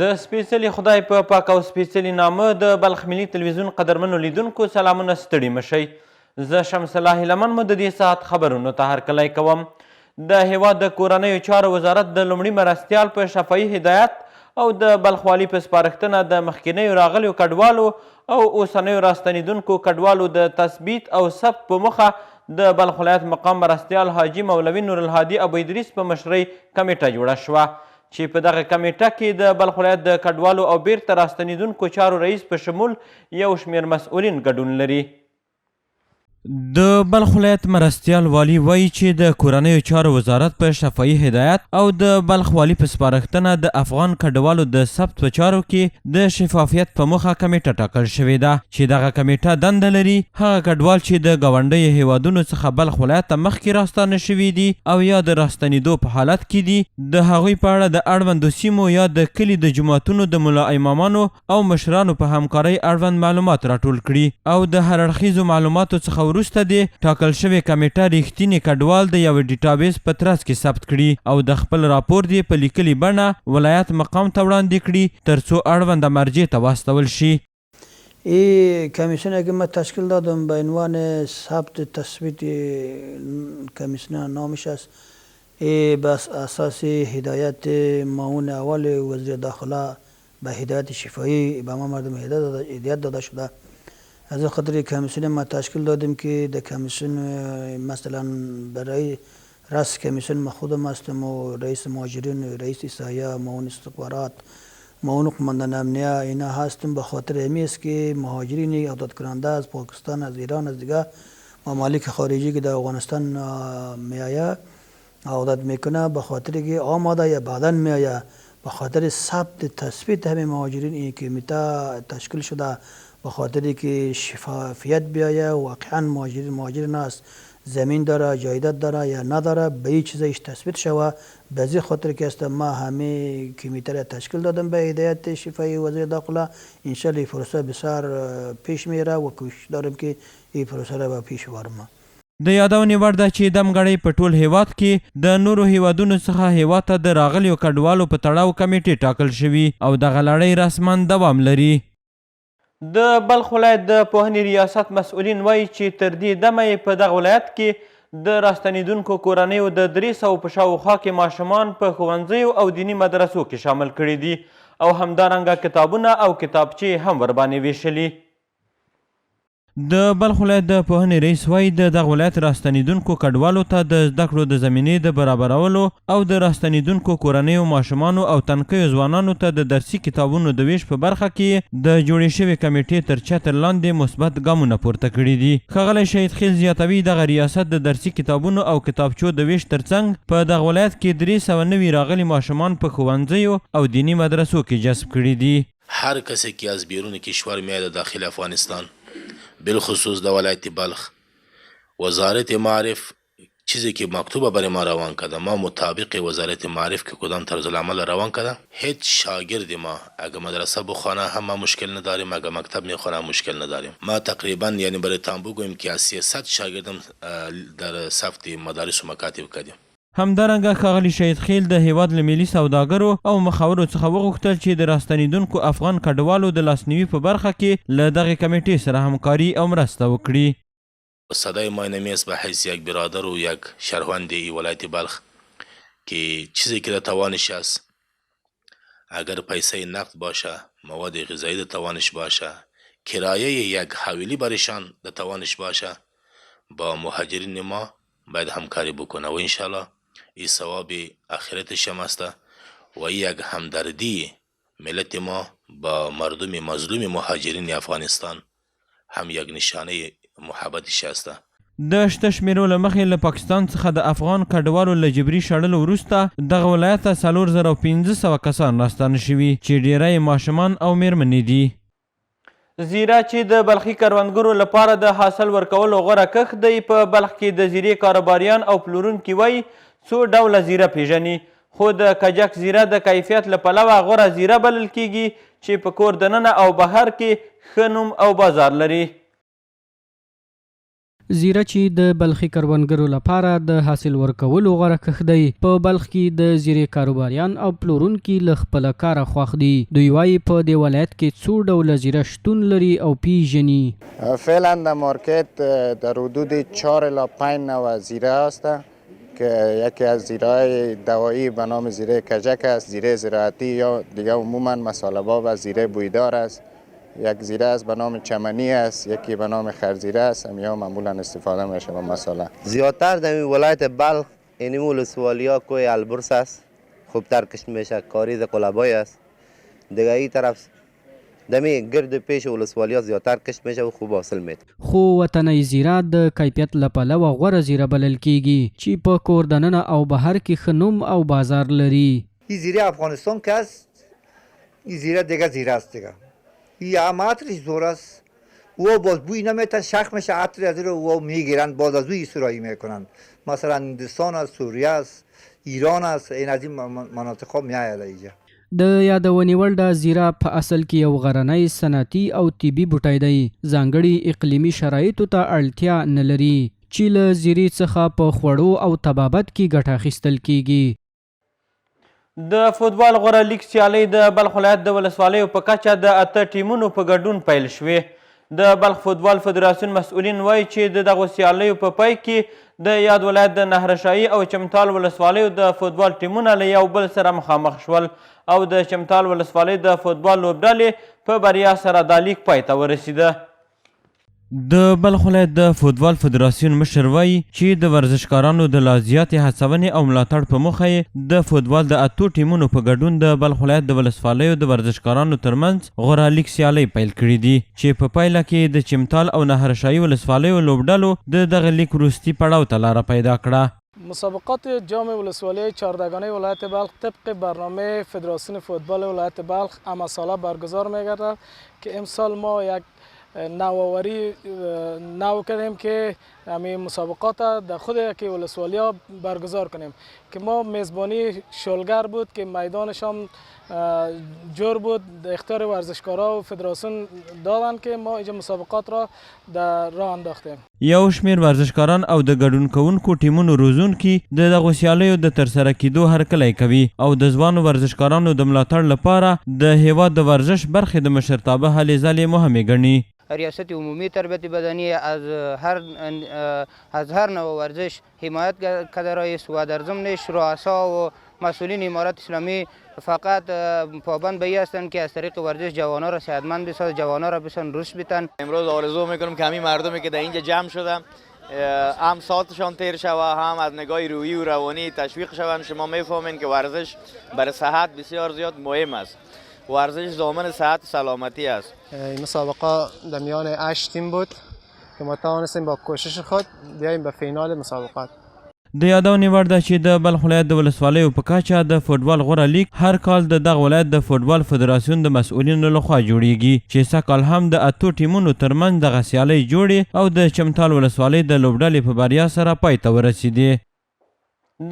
د سپېڅلي خدای په پاک او سپېڅلي نامه د بلخ ملي تلویزیون قدرمنو لیدونکو سلامونه ستړي مشئ. زه شمس الله هیلمن مو د دې ساعت خبرونو ته هرکلی کوم. د هیواد د کورنیو چارو وزارت د لومړي مرستیال په شفاهي هدایت او د بلخ والي په سپارښتنه د مخکینیو راغلیو کډوالو او اوسنیو راستنېدونکو کډوالو د تثبیت او ثبت په موخه د بلخ ولایت مقام مرستیال حاجي مولوي نورالهادي ابو ادریس په مشرۍ کمیټه جوړه شوه چې په دغه کمیټه کې د بلخ ولایت د کډوالو او بیرته راستنېدونکو چارو رئیس په شمول یو شمېر مسؤلین ګډون لري. د بلخ ولایت مرستیال والي وایي چې د کورنیو چارو وزارت په شفاهي هدایت او د بلخ والي په سپارښتنه د افغان کډوالو د ثبت په چارو کې د شفافیت په موخه کمیټه ټاکل شوې ده چې دغه کمیټه دنده لري هغه کډوال چې د ګاونډیو هیوادونو څخه بلخ ولایت ته مخکې راستانه شوي دي او یا د راستنېدو په حالت کې دي د هغوی په اړه د اړوندو سیمو یا د کلي د جوماتونو د ملا امامانو او مشرانو په همکارۍ اړوند معلومات راټول کړي او د هر اړخیزو معلوماتو څخه وروسته د ټاکل شوې کمیټه ریښتیني کډوال د یوه ډیټابیس په ترڅ کې ثبت کړي او د خپل راپور یې په لیکلي بڼه ولایت مقام ته وړاندې کړي ترڅو اړونده مرجع ته واستول شي. این کمیسیون که من تشکیل دادم به عنوان ثبت تثبیت کمیسیون نامش است بس اساس هدایت معاون اول وزیر داخله به هدایت شفاهی به ما مردم هدایت داده شده. از خاطر کمیسیون ما تشکیل دادیم که در کمیسیون مثلا برای رأس کمیسیون ما خودم هستم و رئیس مهاجرین، رئیس سایه، معاون استخبارات، معاون قماندان امنیه اینا هستم. به خاطر همی است که مهاجرین اعداد کننده از پاکستان، از ایران، از دیگه ممالک خارجی که در افغانستان میآید عودت میکنه به خاطر که آماده یا بعدا میآید به خاطر ثبت تثبیت همه مهاجرین این کمیته تشکیل شده به خاطری که شفافیت بیایه واقعا مهاجر است زمین داره جایداد داره یا نداره به این چیزش تثبیت شوه. به این خاطر که است ما همه کمیته را تشکیل دادم به هدایت شفاهی وزیر داخله. انشالله این پروسه بسیار پیش میره و کوشش دارم که این پروسه را به پیش ببرم. د یادونې وړ ده چې دمګړۍ په ټول هیواد کې د نورو هیوادونو څخه هیواد ته د راغلیو کډوالو په تړاو کمیټې ټاکل شوي او دغه لړۍ رسما دوام لري. د بلخ ولایت د پوهنې ریاست مسؤلین وایي چې تر دې دمه یې په دغه ولایت کې د راستنېدونکو کورنیو د 300 په شاوخوا کې ماشومان په ښوونځیو او دیني مدرسو کې شامل کړي دي او همدارنګه کتابونه او کتابچې هم ورباندې ویشلي. د بلخ ولایت د پوهنې رئیس وایي د دغه ولایت راستنېدونکو کډوالو ته د زده کړو د زمینې د برابرولو او د راستنېدونکو کورنیو ماشومانو او تنکیو ځوانانو ته د درسي کتابونو د ویش په برخه کې د جوړې شوې کمیټې تر چتر لاندې مثبت ګامونه پورته کړي دي. ښاغلی شهید خیل زیاتوي دغه ریاست د درسي کتابونو او کتابچو د ویش ترڅنګ په دغه ولایت کې 300 نوي راغلي ماشومان په ښوونځیو او دیني مدرسو کې جذب کړي دي. هر کسی که از بیرون کشور میاد داخل افغانستان بالخصوص در ولایت بلخ وزارت معارف چیزی که مکتوب برای ما روان کرده ما مطابق وزارت معارف که کدام طرز العمل روان کرده هیچ شاگرد ما اگه مدرسه بخوانه هم ما مشکل نداریم اگه مکتب میخوانه مشکل نداریم. ما تقریبا یعنی برای تان بگویم که از 300 شاگردم در صفت مدارس و مکاتب کردیم. همدارنګه ښاغلي شهید خیل د هیواد له ملي سوداګرو او مخاورو څخه وغوښتل چې د راستنېدونکو افغان کډوالو د لاسنیوي په برخه کې له دغې کمیټې سره همکاري او مرسته وکړي. صدای ما اینمی است به حیث یک برادر و یک شهروند ولایت بلخ که چیزی که در توانش است اگر پیسه نقد باشه مواد غذایی در توانش باشه کرایه یک حویلی برشان در توانش باشه با مهاجرین ما باید همکاری بکنه و انشالله این ثواب آخرتش هم است و یک همدردی ملت ما با مردم مظلوم مهاجرین افغانستان هم یک نشانه محبتش است. د شته شمیرو له مخې له پاکستان څخه د افغان کډوالو له جبري شړلو وروسته دغه ولایت ته 4500 کسان راستانه شوي چې ډیری یې ماشومان او میرمنې دي. زیره چې د بلخي کروندګرو لپاره د حاصل ورکولو غوره کښت دی په بلخ کې د زیرې کاروباریان او پلورونکي وایي څو ډوله زیره پیژني خو د کجک زیره د کیفیت له پلوه غوره زیره بلل کیږي چې په کور دننه او بهر کې ښه نوم او بازار لري. زیره چې د بلخي کروندګرو لپاره د حاصل ورکولو غوره کښت دی. په بلخ کې د زیرې کاروباریان او پلورونکي له خپله کاره خوښ دي. دوی وایي په دې ولایت کې څو ډوله زیره شتون لري او پیژني. فعلا در مارکت در حدود 4 الی 5 نوع زیره است که یکی از زیره‌های دوایی به نام زیره کجک است، زیره زراعتی یا دیگه عموما مساله‌باب و زیره بویدار است. یک زیره است به نام چمنی است، یکی به نام خرزیره است، همیا معمولا استفاده میشه به مساله. زیادتر در ولایت بلخ این ولسوالیا کوی البرز است، خوبتر کشت میشه، کاریز قلبای است. دیگه این طرف دمی گرد پیش ولسوالیا زیادتر کشت میشه و خوب حاصل میده. خو وطني زیره د کیفیت له پلوه غوره زیره بلل کیږي چې په کور دننه او بهر کې ښه نوم او بازار لري. این زیره افغانستان که است، این زیره دیگه زیره است دیگه. این هم عطرش زور است، او باز بوی نمیتن، شخ میشه عطر از رو او میگیرن، باز از اوی سرایی میکنن. مثلا هندوستان است، سوریه است، ایران است، این از این مناطق ها میآید اینجا. د یادونې وړ د زیره په اصل کې یو غرنی صنعتي او طبي بوټی دی. ځانګړي اقلیمي شرایطو ته اړتیا نه لري چې له زیرې څخه په خوړو او طبابت کې ګټه اخیستل کیږي. د فوتبال غوره لیګ سیالۍ د بلخ ولایت د ولسوالیو په کچه د 8 ټیمونو په ګډون پیل شوې. د بلخ فوتبال فدراسیون مسؤلین وایي چې د دغو سیالیو په پای کې د یاد ولایت د نهرشاهي او چمتال ولسوالیو د فوتبال ټیمونه له یو بل سره مخامخ شول او د چمتال ولسوالۍ د فوتبال لوبډلې په بریا سره دا لیګ پای ته ورسېده. د بلخ ولایت د فوتبال فدراسیون مشر وایي چې د ورزشکارانو د لا زیاتې هڅونې او ملاتړ په موخه یې د فوتبال د 8 ټیمونو په ګډون د بلخ ولایت د ولسوالیو د ورزشکارانو ترمنځ غوره لیګ سیالۍ پیل کړي دي چې په پایله کې د چمتال او نهرشاهي ولسوالیو لوبډلو د دغه لیګ وروستي پړاو ته لاره پیدا کړه. مسابقات جام ولسوالی 14گانه ولایت بلخ طبق برنامه فدراسیون فوتبال ولایت بلخ اما ساله برگزار می‌گردد که امسال ما یک نوآوری نو کردیم که همین مسابقات در خود یکی ولسوالیا برگزار کنیم که ما میزبانی شلگر بود که میدانش هم جور بود، اختیار ورزشکارا و فدراسیون دادن که ما اینجا مسابقات را در راه انداختیم. یو شمیر ورزشکاران او د ګډون کوونکو ټیمونو روزونکي د دغو سیالیو د ترسره کیدو هرکلی کوي او د ځوانو ورزشکارانو د ملاتړ لپاره د هیواد د ورزش برخې د مشرتابه هلې ځلې مهمې ګڼي. ریاست عمومی تربیت بدنی از هر نوع ورزش حمایت کرده است و در ضمنش رؤسا و مسئولین امارت اسلامی فقط پابند به این هستند که از طریق ورزش جوانان را صحتمند بسازند، جوانان را بسازند رشد بدن. امروز آرزو میکنم که همین مردمی که در اینجا جمع شدن هم ساعتشان تیر شود، هم از نگاه روحی و روانی تشویق شوند. شما میفهمین که ورزش برای صحت بسیار زیاد مهم است. ورزش ضامن صحت و سلامتی است. این مسابقه در میان 8 تیم بود که ما توانستیم با کوشش خود بیاییم به فینال مسابقات. د یادونې وړ ده چې د بلخ ولایت د ولسوالیو په کچه د فوټبال غوره لیګ هر کال د دغه ولایت د فوټبال فدراسیون د مسؤلینو لخوا جوړیږي چې سږکال هم د 8 ټیمونو ترمنځ دغه سیالۍ جوړې او د چمتال ولسوالۍ د لوبډلې په بریا سره پای ته ورسېدې.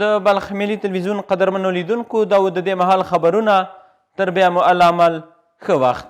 د بلخ ملي تلویزیون قدرمنو لیدونکو دا و د دې مهال خبرونه. تر بیا مو العمل ښه وخت.